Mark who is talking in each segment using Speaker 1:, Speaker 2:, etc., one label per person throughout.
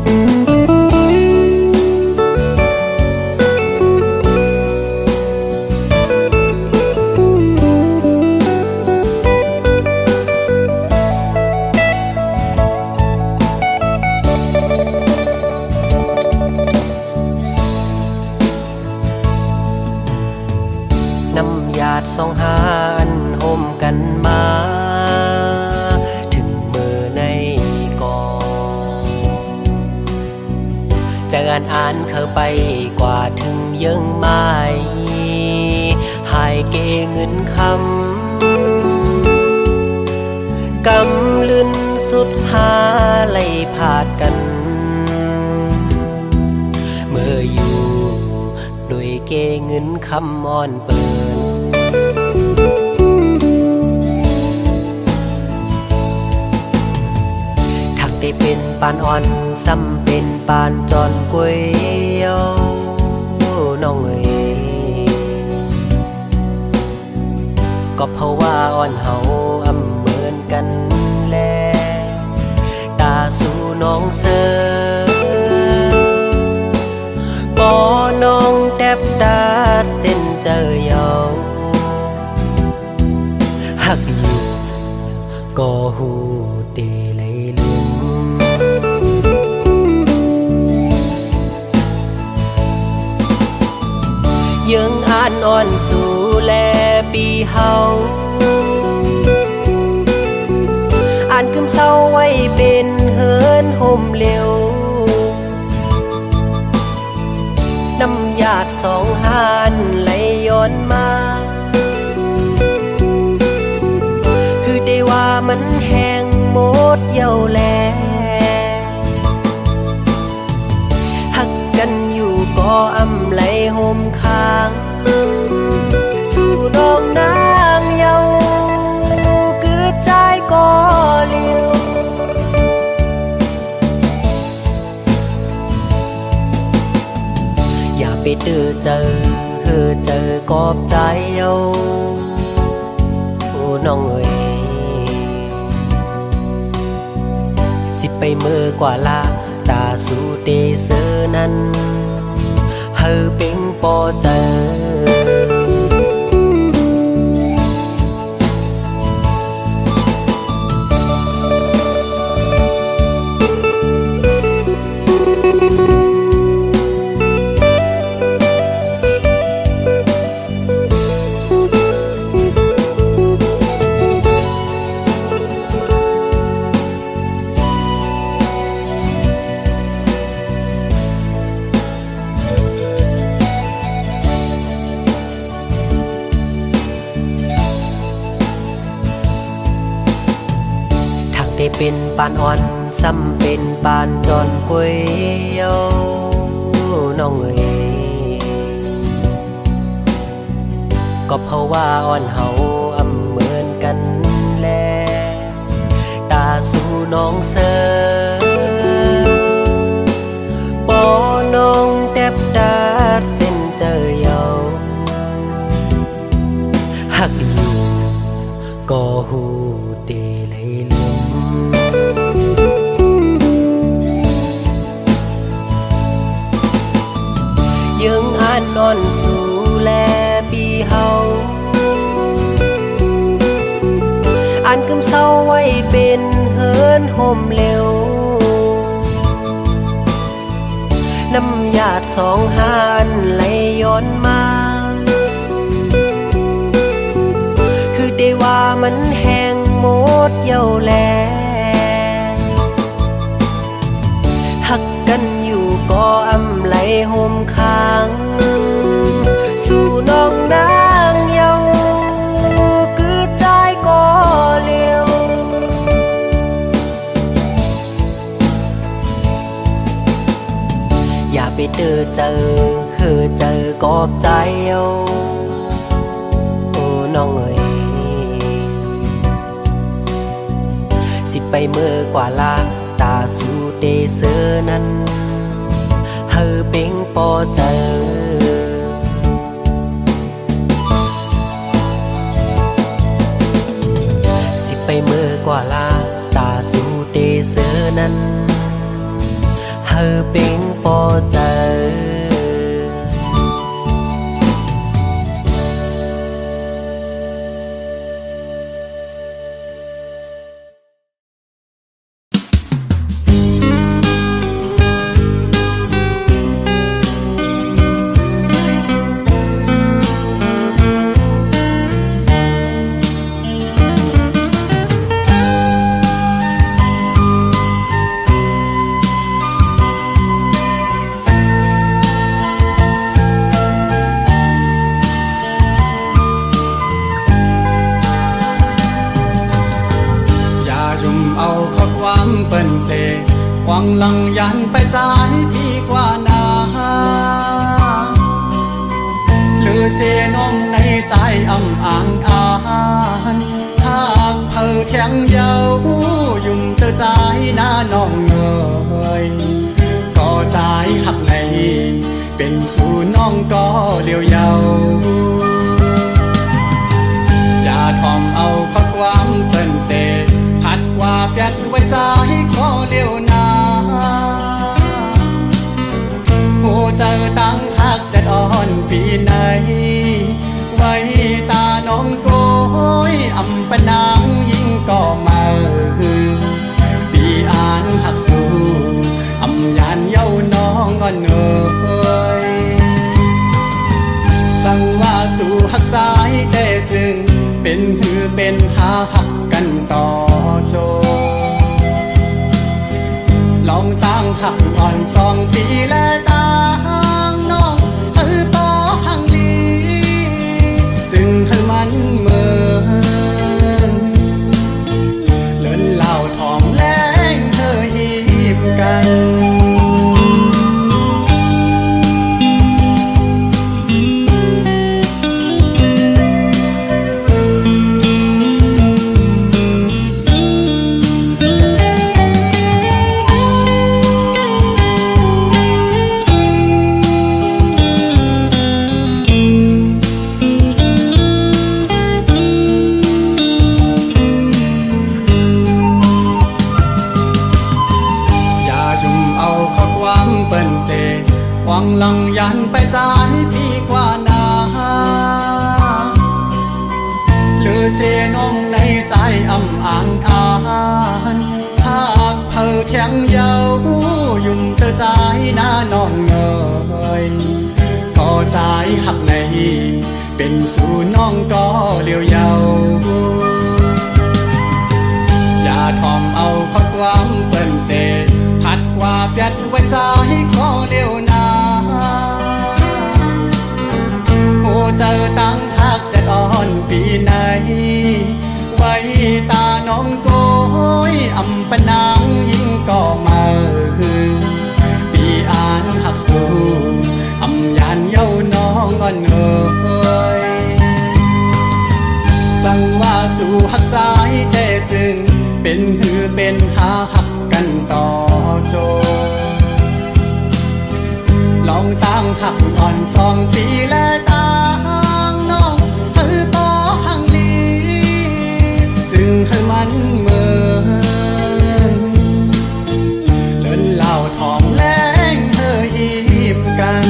Speaker 1: น้ำหยาดสองหานห่มกันมาถึงมือในก่อนจะอ่านเข้าไปกว่าถึงยังไม่หายเกเงินคำกำลืนสุดหาไล่ผาดกันเมื่ออยู่โดยเกเงินคำอ่อนเปินทักได้เป็นปานอ่อนซ้ำเป็นปานจอนกวยเยวน้องเอ๋ยก็เพราะว่าอ่อนเฮาอำเหมือนกันแลตาสู่น้องเสือปอน้องแทบดาดเส้นเจอเยาหักอยู่ก็หูเตเลยลืมยังอ่านอ่อนสู่แลปีเฮาอ่านกึมเศร้าไว้เป็นเฮินห่มเร็วน้ำหยาดสองหานไหลย้อนมาคือได้ว่ามันแห้งหมดเย้าแลหักกันอยู่ก็อำไหลห่มค้างสู่น้องนางเยาคือใจก็เลี้ยวอย่าไปเจอกอบใจเอาโอ้น้องเอ๋ยสิไปเมื่อกว่าลาตาสู่เตเสอนั้นเฮอเป็งปอเจอได้เป็นปานอ่อนซ้ำเป็นปานจอนกวยเยวน้องเอ๋ยก็เพราะว่าอ่อนเฮาอำเหมือนกันแลตาสู่น้องเสือปอน้องแทบดาดเส้นเจอเยาหักอยู่ก็หูเตเลยลืมยังอ่านนอนสู่แลปีเฮาอ่านกึมเศร้าไว้เป็นเฮินห่มเร็วน้ำหยาดสองหานไหลย้อนมาคือได้ว่ามันแห้งหมดเย้าแลหักกันอยู่ก็อำไหลห่มค้างสู่น้องนางเยาคือใจก็เลี้ยวอย่าไปเจอกอบใจเอาโอ้น้องเอ๋ยสิไปเมื่อกว่าลาตาสู่เตเสอนั้นเฮอเป็งปอเจอสิไปเมื่อกว่าลาตาสู่เตเสอนั้นเฮอ อเป็นปอเจอ
Speaker 2: เปิ้นเสหวังลังยันไปจ่ายพี่กว่านาหรือเสน้องในใจอ่ำอ่างอานหากเธอแข็งเยายุ่มเธอใจหน้าน้องเอ่ยก็ใจหักในเป็นสู่น้องก็เลี้ยวเยาอย่าทอมเอาข้อความเปิ้นเสหัดว่าเปียดไว้ใจขอเลี้ยวนาหูเจอตั้งหักจะอ่อนปีไหนไว้ตาน้องโกยอำปะนางยิ่งก็มาปีอ่านหักสู้อำยานเย้าน้องอ่อนเอ่ยสั่งว่าสู่หักใจแต่จึงเป็นหือเป็นหาหักกันต่อโจลองตั้งหักอ่อน2 ปีและตั้งน้องปอหังดีจึงให้มันเมินเลินเล่าทอมแรงเธอหีบกันหวังลังยันไปจ่ายพี่กว่านาหรือเสน้องในใจอ่ำอ่างอานหากเธอแข็งเยายุ่มเธอใจหน้าน้องเอ่ยก็ใจหักในเป็นสู่น้องก็เลี้ยวเยาอย่าทอมเอาข้อความเปิ้นเสหัดว่าเปียดไว้ใจขอเลี้ยวนาหูเจอตั้งหักจะอ่อนปีไหนไว้ตาน้องโกยอำปะนางยิ่งก็มาปีอ่านหักสู้อำยานเย้าน้องอ่อนเอ่ยสั่งว่าสู่หักใจแต่จึงเป็นหือเป็นหาหักกันต่อโจลองตั้งหักอ่อน2 ปีและตั้งน้องปอหังดีจึงให้มันเมินเลินเล่าทอมแรงเธอหีบกัน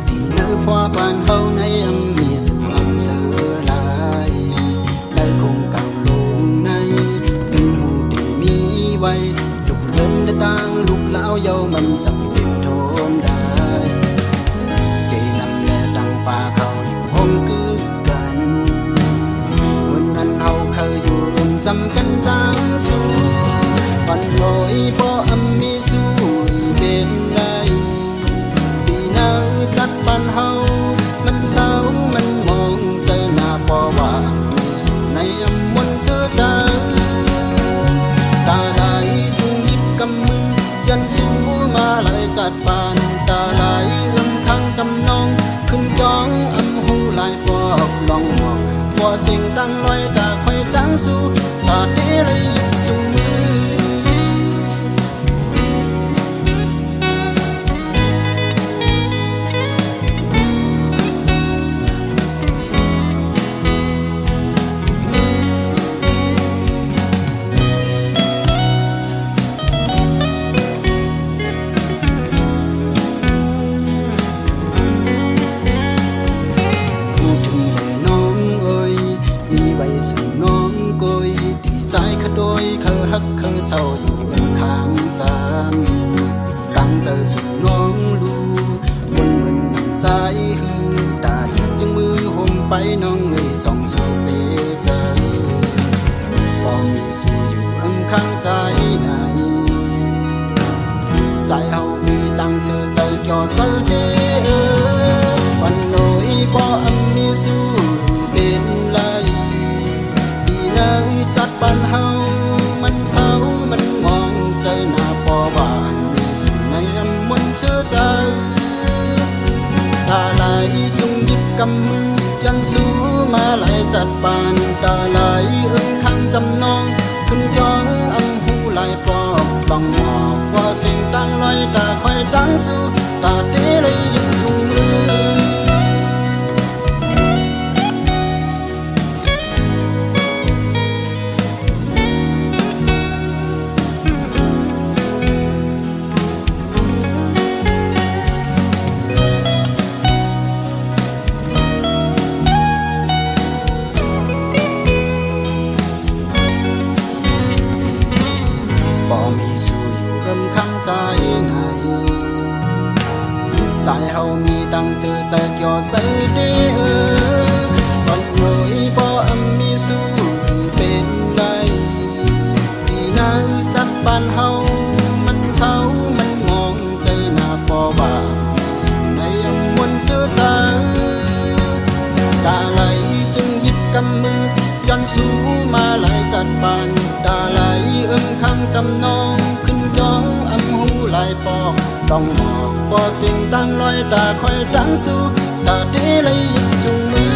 Speaker 3: ที่เนื้อพวบ้านเฮาในอำมีสุขอำเสอหลายได้คงกำลงในเป็นหูที่มีไว้ทุกเดินได้ตั้งลูกเล้าเยามันจำเป็นทนได้เกนำแลดังป่าเขาอยู่ห้องกึกกันเหมือนนั้นเฮาเคยอยู่ร่วมจำกันจางสู้ปันลอยพออำมีสู้เป็นได้ จัดปานตาไหลข้างจำนองขึ้นจองหูลายปอกลองมองว่าสิ่งตั้งลอยตาคอยตั้งสู้ตาเดเลยจุงมือโดยเขาฮักเขาเศร้าอยู่ข้างจามกังเจอสุดน้องลูวนเหมือนน้ำใจหือตาอีกจึงมือห่มไปน้องเอ่ยส่องสู่เปเจอพอมีสู่อยู่ข้างใจไหนใจเฮามีตั้งเสือใจเกี่ยวเสือเด้อวันลอยพอมีสู่เป็นไรดีเลยจัดปันเฮามันเศร้ามันมองใจหน้าปอบ้านมีสิ่งในมนเชื่อใจตาไหลจงหยิบกำมือยันสู้มาไหลจัดปานตาไหลข้างจำนองขึ้นจองหูไหลปอกต้องหอกว่าสิ่งตั้งลอยตาคอยตั้งสู้ตาเดเลยยิบถุงมือข้างใจไหนใจเฮามีตั้งเจอใจเกี่ยวใส่เด้อวันหน่อยพอมีสู้เป็นไรที่นาจัดปานเฮามันเศร้ามันมองใจหน้าพอว่าสิ่งในมนเชื่อใจตาไหลจึงหยิบกำมือย้อนสู้มาไหลจัดปานตาไหลข้างจำนองขึ้นจองหูไหลปอกต้องหอกบ่สิ่งตั้งลอยตาคอยตั้งสู้ตาเดเลยยิบจุงมือ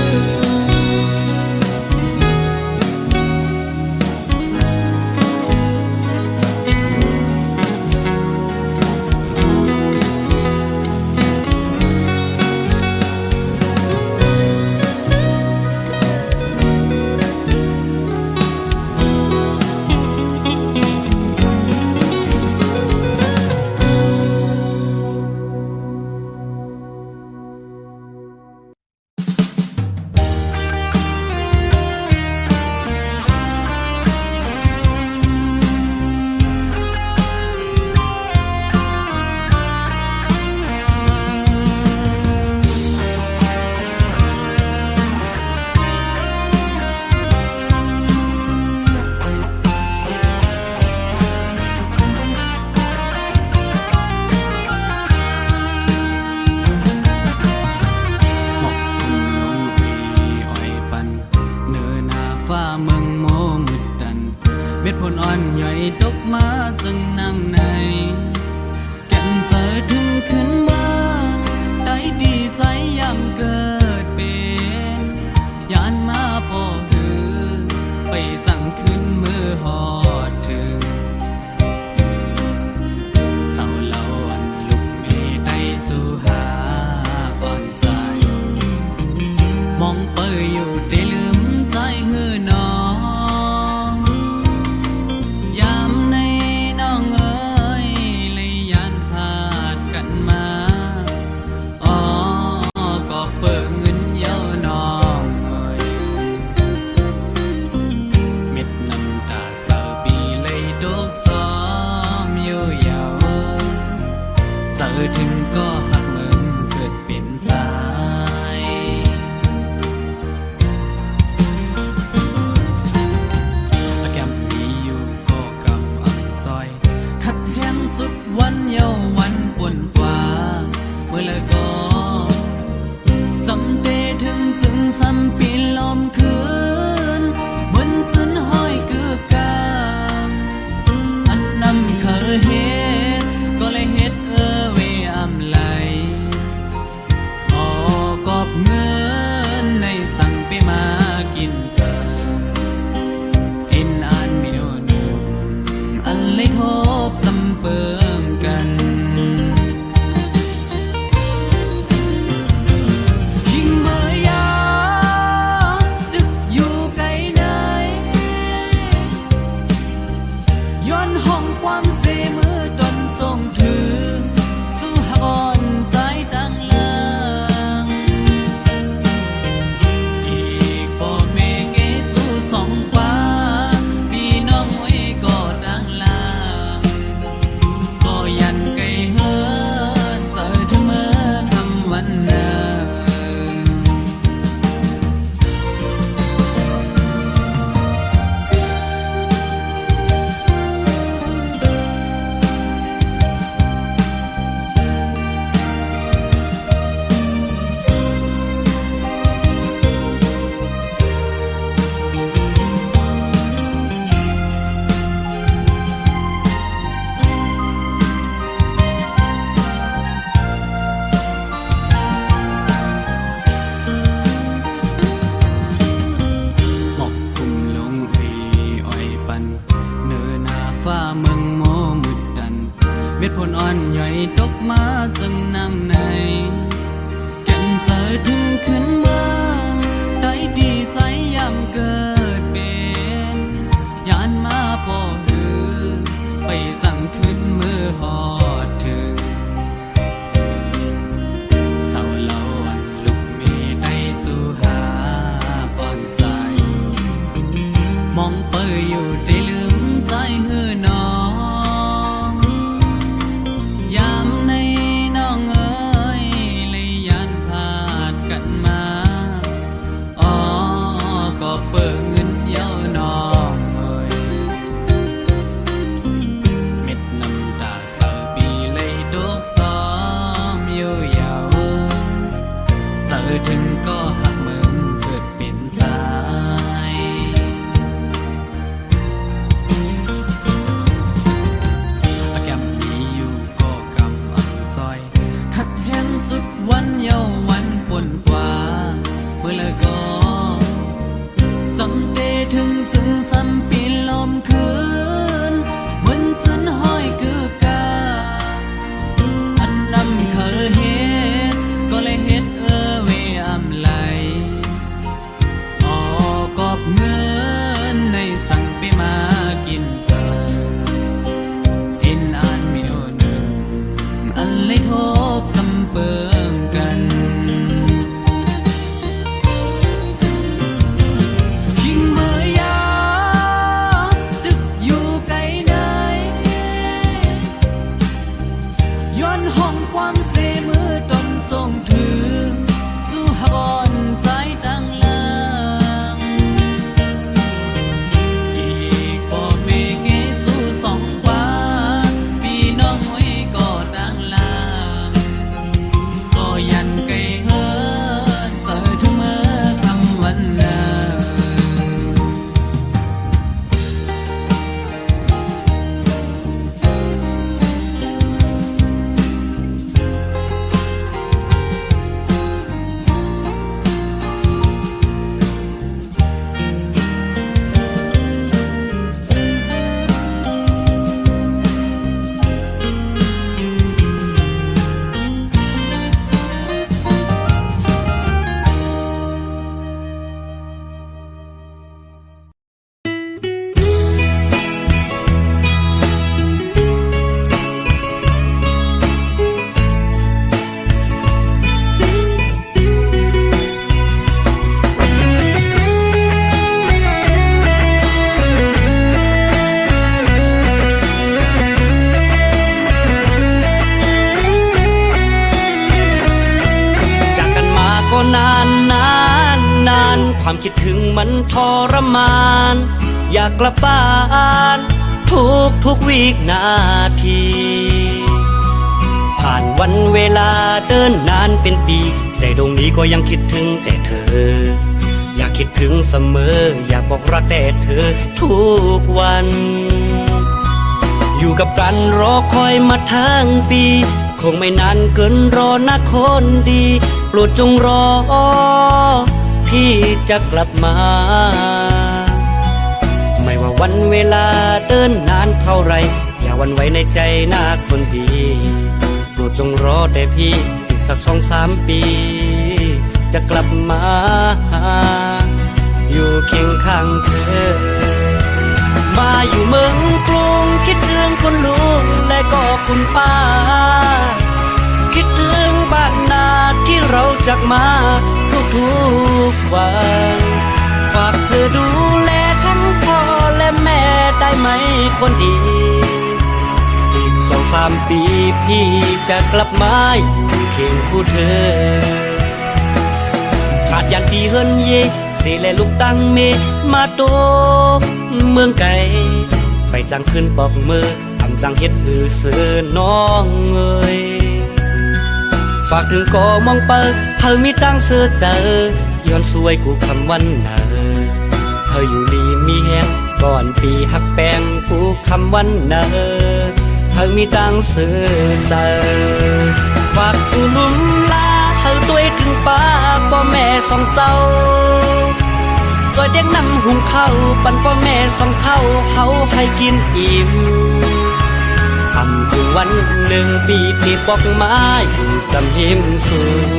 Speaker 3: ผลอ่อนย่อยตกมาจึงนำในแก่นเจอถึงขึ้นบ้างใจดีใจยำเกิดเป็นยานมาพอหือไปสั่งขึ้นมือหอดถึงเศร้าเล่าอันลุกไม่ได้สู่หาอ่อนใจมองเปยอยู่ได้ลืมใจหือน้องถึงก็หักมึงเกิดเป็นใจและแก้มดีอยู่ก็กำอับซอยขัดแย้งสุดวันเยาวันปวนกว่าเมื่อเลยก็จำเตถึงจึงซ้ำปีลมคืนบนสุนห้อยคือกามอันนำเคยเฮ็ดก็เลยเฮ็ดเว
Speaker 4: จังนำในกันเจอถึงขึ้นเมืองได้ดีใจยำเกิดเป็นยานมาปอหือไปจังขึ้นมือหอดถึงเศร้าเล่าอันลูกมีได้จูหาอ่อนใจมองเปยอยู่ได้ลืมใจหือน้องยามในน้องเอ๋ยเลยยันพาดกันมาอ๋อก็เปิดเงินเย้าน้องเอ๋ยเม็ดน้ำตาเศร้าปีเลยดกจอมอยู่ยาวเจอถึงก็หักมึงเกิดเป็นใจ แก้มนี้อยู่ก็กำอับจอยขัดแห้งสุดวันเยาวันปนกว่าเมื่อละก็จำเตถึงซ้ำปีลมคืนเหมือนจนห้อยคือกาอันนำเคยเฮ็ดก็เลยเฮ็ดเวอำไหลออกกอบเงินในสั่งไปมากินเจอ เห็นอ่านมีโอหนึ่งอันเลยทบซ้ำเปิงกันยิ่งเมื่อยาดึกอยู่ไกลไหนย้อนห้องความเสมือตนทรงถือสู้หอนใจตั้งหลัง อีกบ่มีเกสู้สองฟ้าพี่น้องไว้ก็ดังลางก็ยันไกลเฮินเจอทุกเมื่อคำวันนั้น
Speaker 1: จากกันมาก็นานความคิดถึงมันทรมาน อยากกลับบ้านทุกวินาที ผ่านวันเวลาเดินนานเป็นปี ใจดวงนี้ก็ยังคิดถึงแต่เธอ อยากคิดถึงเสมอ อยากบอกรักแต่เธอทุกวัน อยู่กับกันรอคอยมาทั้งปี คงไม่นานเกินรอนะคนดีโปรดจงรอ พี่จะกลับมา ไม่ว่าวันเวลาเดินนานเท่าไร อย่าหวันไหวในใจนะคนดีโปรดจงรอแต่พี่อีกสัก2-3 ปี จะกลับมา อยู่เคียงข้างเธอ มาอยู่เมืองกรุงคิดถึงคุณลุงและก็คุณป้า คิดถึงบ้านนาที่เราจากมาทุกวัน ฝากเธอดูแลทั้งพ่อและแม่ได้ไหมคนดี อีก2-3 ปีพี่จะกลับมาอยู่เคียงคู่เธอ ขาดยันพี่เฮินเยสิแลลูกตั้งเมมาโตเมืองไกลไปจังขึ้นปอกมือทำจังเฮ็ดหือเสือน้องเอ้ยฝากถึงก็มองเปิดเธอมีตั้งเสือเจอย้อนสวยกูคำวันเนอเธออยู่ดีมีแฮงก่อนปีหักแปงกูคำวันเนอเธอมีตั้งเสือเจอฝากสู่ลุมลาเธอด้วยถึงป้าพ่อแม่สองเจ้าก็เด็กนำหุงข้าวปั่นพ่อแม่สองเท่าเฮาให้กินอิ่มทำถึง วันหนึ่งปีที่ปอกไม้อยู่กำหิมสูง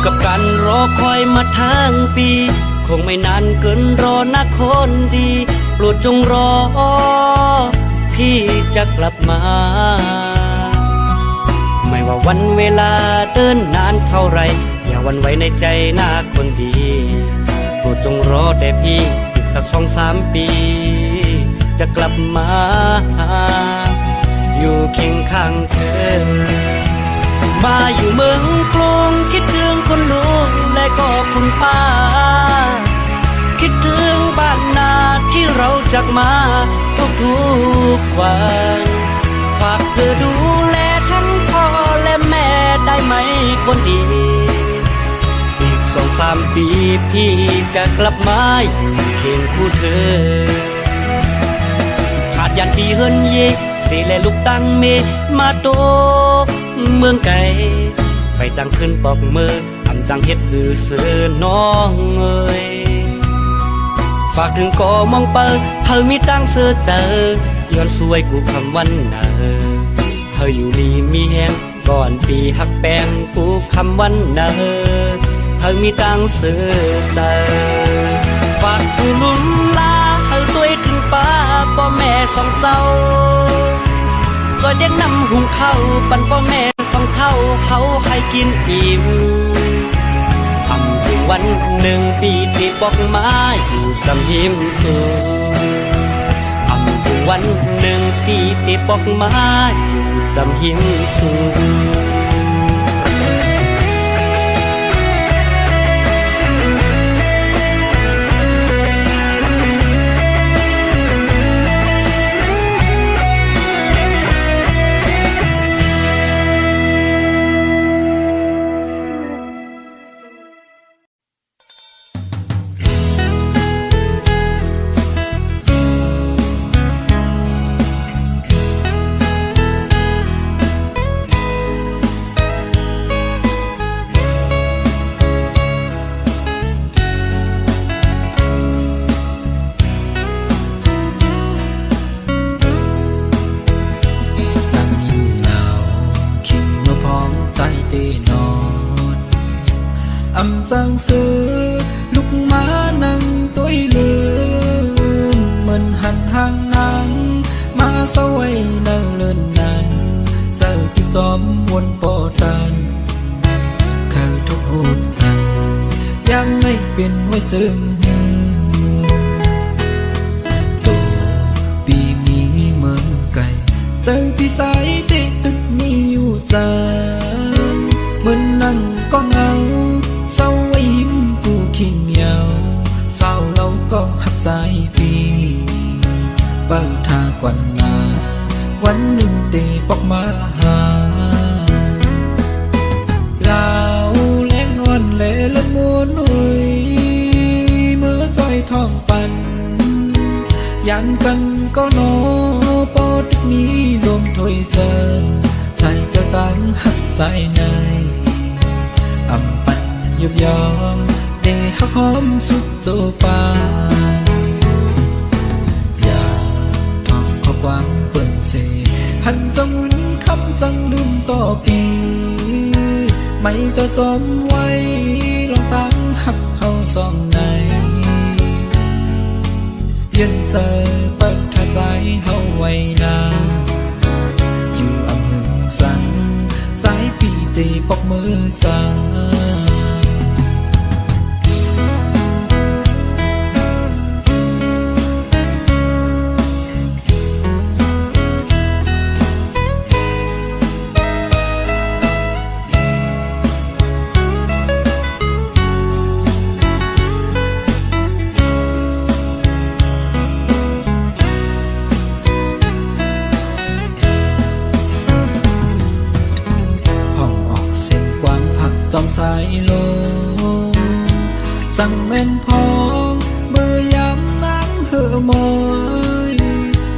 Speaker 1: กับการรอคอยมาทั้งปีคงไม่นานเกินรอนะคนดีโปรดจงรอพี่จะกลับมาไม่ว่าวันเวลาเดินนานเท่าไรอย่าหวั่นไหวในใจหน้าคนดีโปรดจงรอแต่พี่อีกสัก2-3 ปีจะกลับมาอยู่เคียงข้างเธอมาอยู่เมืองกรุงคิดถึงคนลุงและก็คุณป้าคิดถึงบ้านนาที่เราจากมาทุกวันฝากเธอดูแลทั้งพ่อและแม่ได้ไหมคนดีอีก2-3 ปีพี่จะกลับมาอยู่เคียงคู่เธอขาดยันปีเฮินเยสิและลูกตั้งเมมาโตเมืองไก่ไฟจังขึ้นปอกมือทำจังเฮ็ดคือเสือน้องเอ้ยฝากถึงก่อมองเปิดเธอมีตั้งเสือเจอย้อนสวยกูคำวันเนอเธออยู่ดีมีแหงก่อนปีหักแปงกูคำวันเนอเธอมีตั้งเสือเจอฝากสู่ลุมลาเธอด้วยถึงป้าพ่อแม่สองเจ้าก็ยังนำหุงข้าวปั่นพ่อแม่สองเท่าเขาให้กินอิ่มทำถึงวันหนึ่งปีที่ปอกไม้อยู่กำหิมสูงทำถึงวันหนึ่งปีที่ปอกไม้อยู่กำหิมสูง
Speaker 3: จังซื้อลูกม้านั่งตัวลืมเหมือนหันห่างนางมาสวยนั่งเลินนั้นเสิร์ที่ซ้อมวนปอตันข้าทุกหูหันยังไม่เป็นไว้เจอมือตัวปีมีเมืองไก่เจอที่สายติดตึกมีอยู่จาเหมือนนั่งก็เงาเศร้าไว้ยิ้มกูขี้เหนียวเศร้าเราก็หักใจพี่บ้างทากวันนาวันหนึ่งเตะปอกมาหาลาวแรงงอนเล่ละมูนหนุ่ยเมื่อจอยทองปันยันกันก็โนปอดนี้รวมถ้วยเสิร์ใส่เจ้าตังหักใจในอำปันยุบยอมเดหักหอมสุดโซฟาอย่าทองข้อความเปิ่นเสหันจงอุ่นคำสั่งลืมต่อปีไม่จะจอมไว้ลองตั้งหักเฮาสองในเย็นเจอเปิดท่าใจเฮาไว้นาอยู่อำเภอสังสายปีตีปอกมือสา
Speaker 5: สายลมสั่งแม่นพองเมื่อยามน้ำเหอะมอย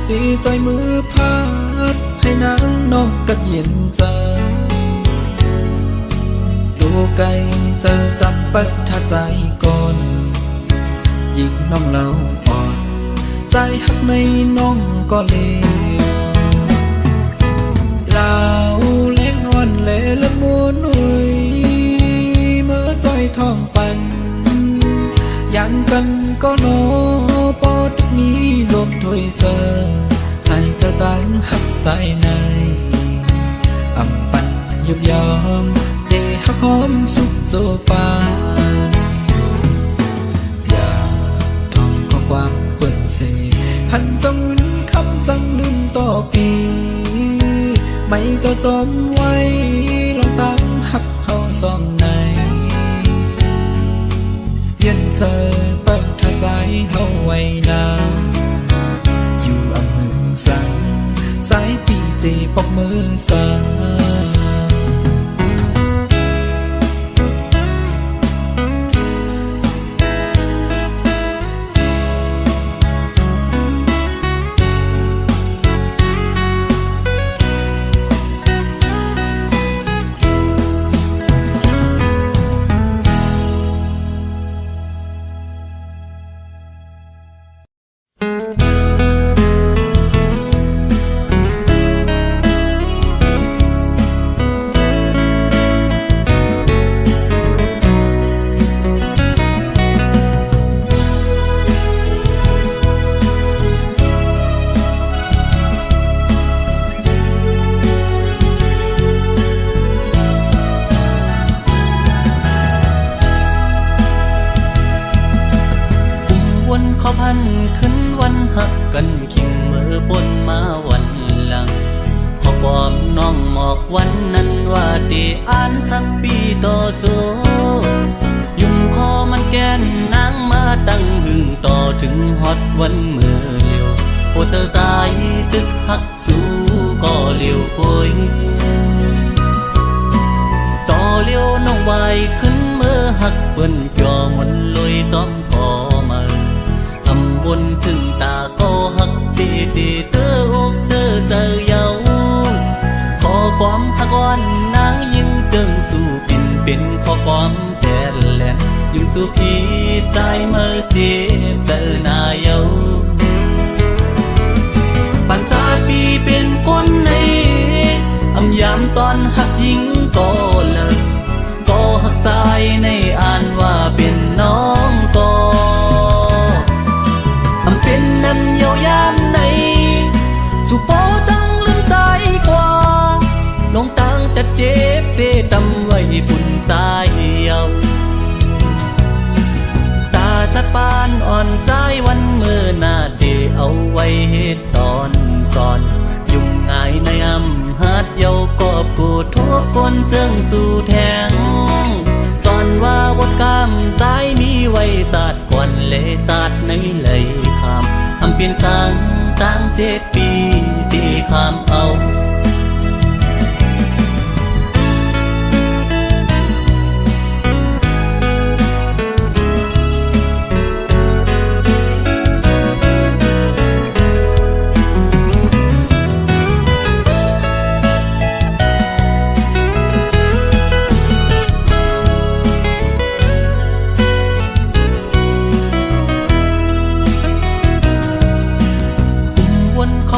Speaker 5: ตีใจมือพัดให้น้ำนองกัดเย็นใจดูไกลเจอจับปัดถ้าใจก่อนยิ่งน้องเราอ่อนใจหักในน้องก็เลวลาวเล็กอ่อนเละละมูนหนุ่ยเมื่อใจท้องปันยันกันก็โนปอดมีลมถอยเจอใส่เธอตั้งหักใจในอำปันยุบยอมเดหักหอมสุขโจปานอย่าท่องข้อความเปิดเสหันจ้องอื่นคำสั่งลืมต่อปีไม่จะจมไว้ลองตั้งหักเฮาสองในเย็นเธอเปิดท่าใจเฮาไว้นาอยู่อำเภอสังสายปีเตปอกมือสา
Speaker 1: ขอพันขึ้นวันหักกันขิงมือปนมาวันหลังขอความน้องหมอกวันนั้นว่าดีอ่านฮับปีต่อโจยุ่มคอมันแกนนางมาตั้งหึงต่อถึงฮอดวันเมื่อเลี้ยวโอเธอสายตึกหักสู้ก็เลี้ยวโอยต่อเลี้ยวน้องไวขึ้นเมื่อหักเปิ้นจอมนลอยซ้อมพอมาบนถึงตาก็หักตีตีเตออกเตอเจอเยาขอความหักวันนางยิ่งจึงสู่ปิ่นเป็นขอความแต่แหลนยิ่งสู่พี่ใจเมื่อเจ็บเจอหน้าเยาปัญจาปีเป็นคนในอำยามตอนหักยิ่งก็เลิกก็หักใจในอ่านว่าเป็นน้องก็เป็นนั้นเยาวยามในสุโปตั้งลืมใจกว่าลงตั้งจะเจ็บเตตำไว้ปุ่นใจเยาตาตัดปานอ่อนใจวันเมื่อหน้าเดเอาไว้เหตุตอนสอนยุ่งง่ายในอำหัดเยากอบกูทุกคนเจิงสู่แทงสอนว่าวดกามใจมีไว้จัดก่อนเลจัดในเลยคำอำเปลี่ยนสังตั้ง7 ปีตีคำเอา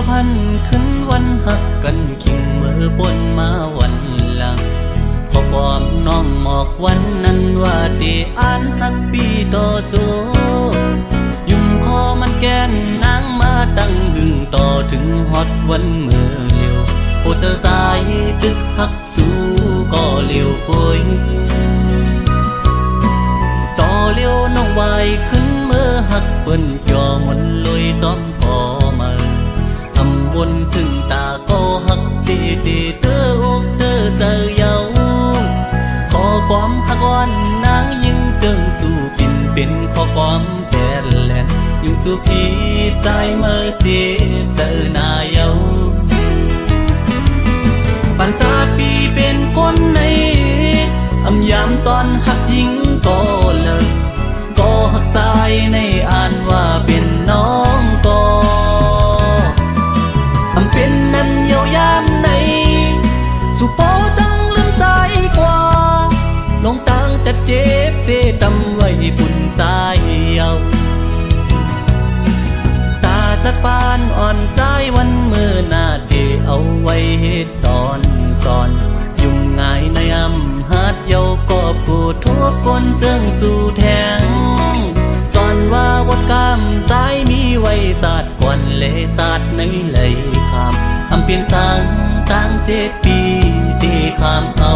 Speaker 1: พันขึ้นวันหักกันขิงมือปนมาวันหลังขอความน้องหมอกวันนั้นว่าดีอ่านฮับปีต่อโจยุ่มคอมันแกนนางมาตั้งหึงต่อถึงฮอดวันเมื่อเลี้ยวโอเธอสายตึกหักสู้ก็เลี้ยวโอยต่อเลี้ยวน้องไวขึ้นเมื่อหักเปิ้นจอมนลอยซ้อมพอมาบนถึงตาก็หักตีตีเตออกเตอเจอเยาขอความหักวันนางยิ่งจึงสู่ปิ่นเป็นขอความแต่แหลนยิ่งสู่พี่ใจเมื่อเจ็บเจอหน้าเยาปัญจาปีเป็นคนในอ
Speaker 4: ำยามตอนหักยิงก็เลิกก็หักใจในอ่านว่าเป็นน้องก็อำเป็นนั้นเยาวยามในสุโปจังลืมใจกว่าลงตังจัดเจ็บเดตำไว้ปุ่นใจเยาตาสัดปานอ่อนใจวันมือหน้าเทเอาไว้เหตุตอนสอนยุ่งง่ายในอำหัดเยาก็ปูทุกคนเจิงสู่แทงสอนว่าวดกำใจมีไว้จัดก่อนเลยจัดในเลยคำอำเปลี่ยนสังตั้ง7 ปีที่คำเอา